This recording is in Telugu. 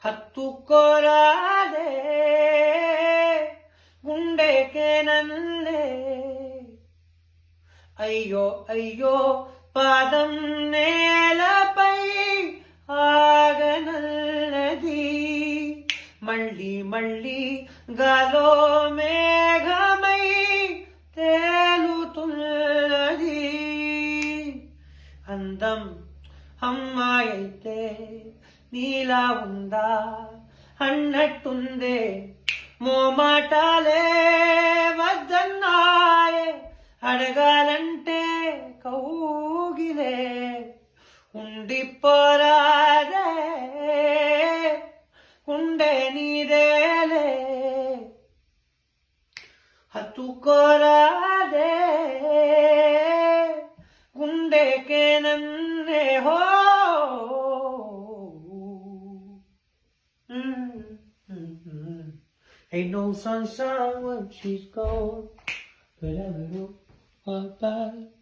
హత్తుకోరాదే గుండెకే నన్నే అయ్యో అయ్యో పాదం నేలపై ఆగనల్లది మళ్ళీ మళ్ళీ గాలో మేఘమై తేలుతున్నది అందం అమ్మాయైతే నీలా ఉందా అన్నట్టుందే మోమాటాలే వద్దన్నాయే అడగాలంటే కౌగిలే ఉండిపోరాదే ఉండే నీదేలే హత్తుకోరాదే గుండెకే నన్నే హో Ain't no sunshine when she's gone, but I will go bye.